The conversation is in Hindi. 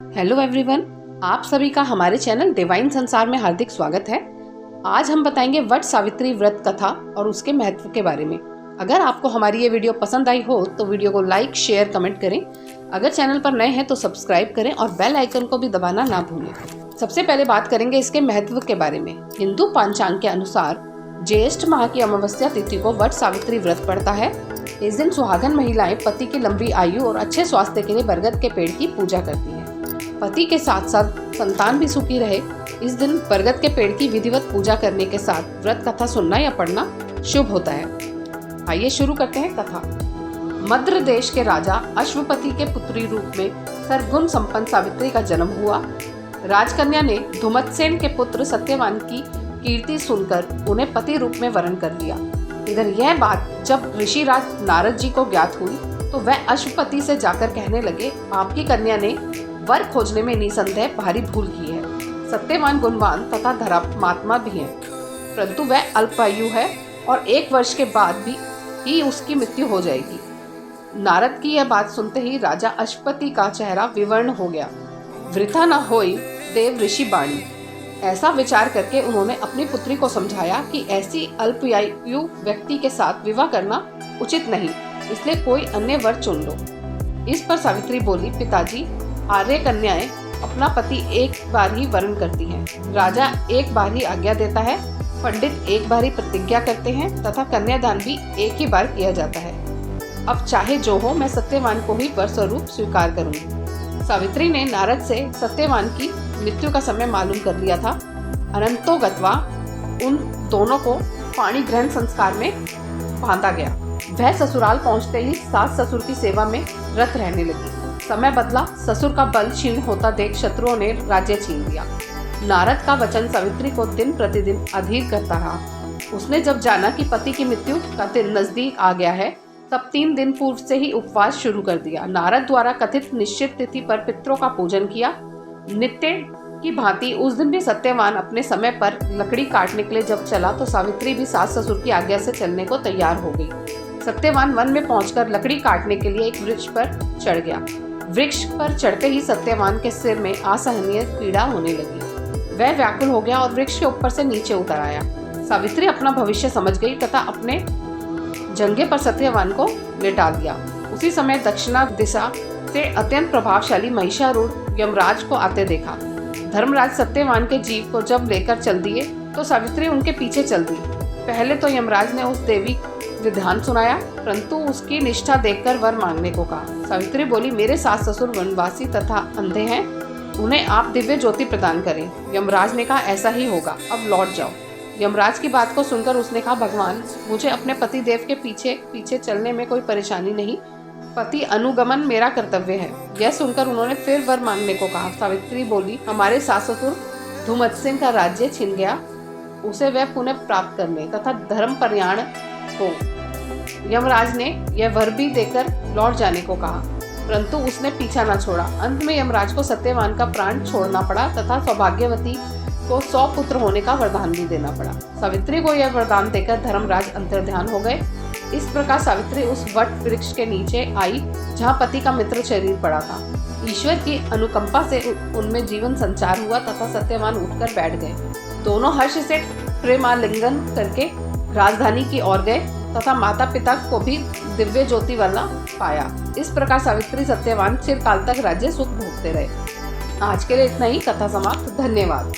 हेलो एवरीवन, आप सभी का हमारे चैनल डिवाइन संसार में हार्दिक स्वागत है। आज हम बताएंगे वट सावित्री व्रत कथा और उसके महत्व के बारे में। अगर आपको हमारी ये वीडियो पसंद आई हो तो वीडियो को लाइक, शेयर, कमेंट करें। अगर चैनल पर नए हैं तो सब्सक्राइब करें और बेल आइकन को भी दबाना ना भूलें। सबसे पहले बात करेंगे इसके महत्व के बारे में। हिंदू पंचांग के अनुसार ज्येष्ठ माह की अमावस्या तिथि को वट सावित्री व्रत पड़ता है। इस दिन सुहागन महिलाएं पति की लंबी आयु और अच्छे स्वास्थ्य के लिए बरगद के पेड़ की पूजा करती हैं। पति के साथ साथ संतान भी सुखी रहे, इस दिन बरगद के पेड़ की विधिवत पूजा करने के साथ व्रत कथा सुनना या पढ़ना शुभ होता है। आइए शुरू करते हैं कथा। मद्र देश के राजा अश्वपति के पुत्री रूप में सर्वगुण संपन्न सावित्री का जन्म हुआ। राजकन्या ने धुमत्सेन के पुत्र सत्यवान की कीर्ति सुनकर उन्हें पति रूप में वरण कर लिया। इधर यह बात जब ऋषिराज नारद जी को ज्ञात हुई तो वह अश्वपति से जाकर कहने लगे, आपकी कन्या ने वर खोजने में निसंदेह भारी भूल की है। सत्यवान गुणवान तथा धर्मात्मा भी है, परंतु वह अल्पायु है और 1 वर्ष के बाद भी ही उसकी मृत्यु हो जाएगी। नारद की यह बात सुनते ही राजा अश्वपति का चेहरा विवर्ण हो गया। वृथा न होई देव ऋषि बाणी। ऐसा विचार करके उन्होंने अपनी पुत्री को समझाया कि ऐसी अल्पायु व्यक्ति के साथ विवाह करना उचित नहीं, इसलिए कोई अन्य वर चुन लो। इस पर सावित्री बोली, पिताजी, आर्य कन्याएं अपना पति एक बार ही वरण करती हैं। राजा एक बार ही आज्ञा देता है, पंडित एक बार ही प्रतिज्ञा करते हैं तथा कन्यादान भी एक ही बार किया जाता है। अब चाहे जो हो, मैं सत्यवान को ही वर स्वरूप स्वीकार करूंगी। सावित्री ने नारद से सत्यवान की मृत्यु का समय मालूम कर लिया था। अनंतो गत्वा उन दोनों को पाणी ग्रहण संस्कार में बांधा गया। वह ससुराल पहुंचते ही सास ससुर की सेवा में रत रहने लगी। समय बदला, ससुर का बल क्षीण होता देख शत्रुओं ने राज्य छीन लिया। नारद का वचन सावित्री को दिन प्रतिदिन अधीर करता रहा। उसने जब जाना कि पति की मृत्यु का दिन नजदीक आ गया है, तब 3 दिन पूर्व से ही उपवास शुरू कर दिया। नारद द्वारा कथित निश्चित तिथि पर पितरों का पूजन किया। नित्य की भांति उस दिन भी सत्यवान अपने समय पर लकड़ी काटने के लिए जब चला तो सावित्री भी सास ससुर की आज्ञा से चलने को तैयार हो गई। सत्यवान वन में पहुंचकर लकड़ी काटने के लिए एक वृक्ष पर चढ़ गया। वृक्ष पर चढ़ते ही सत्यवान के सिर में असहनीय पीड़ा होने लगी। वह व्याकुल हो गया और वृक्ष के ऊपर से नीचे उतर आया। सावित्री अपना भविष्य समझ गई तथा अपने जंघे पर सत्यवान को लेटा दिया। उसी समय दक्षिणा दिशा से अत्यंत प्रभावशाली महिषारूढ़ यमराज को आते देखा। धर्मराज सत्यवान के जीव को जब लेकर चल दिए तो सावित्री उनके पीछे चल दी। पहले तो यमराज ने उस देवी विधान सुनाया, परंतु उसकी निष्ठा देखकर वर मांगने को कहा। सावित्री बोली, मेरे सास ससुर वनवासी तथा अंधे हैं, उन्हें आप दिव्य ज्योति प्रदान करें। यमराज ने कहा, ऐसा ही होगा, अब लौट जाओ। यमराज की बात को सुनकर उसने कहा, भगवान, मुझे अपने पति देव के पीछे पीछे चलने में कोई परेशानी नहीं, पति अनुगमन मेरा कर्तव्य है। यह सुनकर उन्होंने फिर वर मांगने को कहा। सावित्री बोली, हमारे सास ससुर धुमत्सेन का राज्य छिन गया, उसे वह पुनः प्राप्त कर ले तथा धर्म पर्याण हो। यमराज ने यह वर भी देकर लौट जाने को कहा, परंतु उसने पीछा न छोड़ा। अंत में यमराज को सत्यवान का प्राण छोड़ना पड़ा तथा सौभाग्यवती को 100 पुत्र होने का वरदान भी देना पड़ा। सावित्री को यह वरदान देकर धर्मराज अंतर्ध्यान हो गए। इस प्रकार सावित्री उस वट वृक्ष के नीचे आई जहाँ पति का मित्र शरीर पड़ा था। ईश्वर की अनुकंपा से उनमें जीवन संचार हुआ तथा सत्यवान उठकर बैठ गए। दोनों हर्ष से प्रेमालिंगन करके राजधानी की ओर गए तथा माता पिता को भी दिव्य ज्योति वाला पाया। इस प्रकार सावित्री सत्यवान चिरकाल तक राज्य सुख भोगते रहे। आज के लिए इतना ही। कथा समाप्त। धन्यवाद।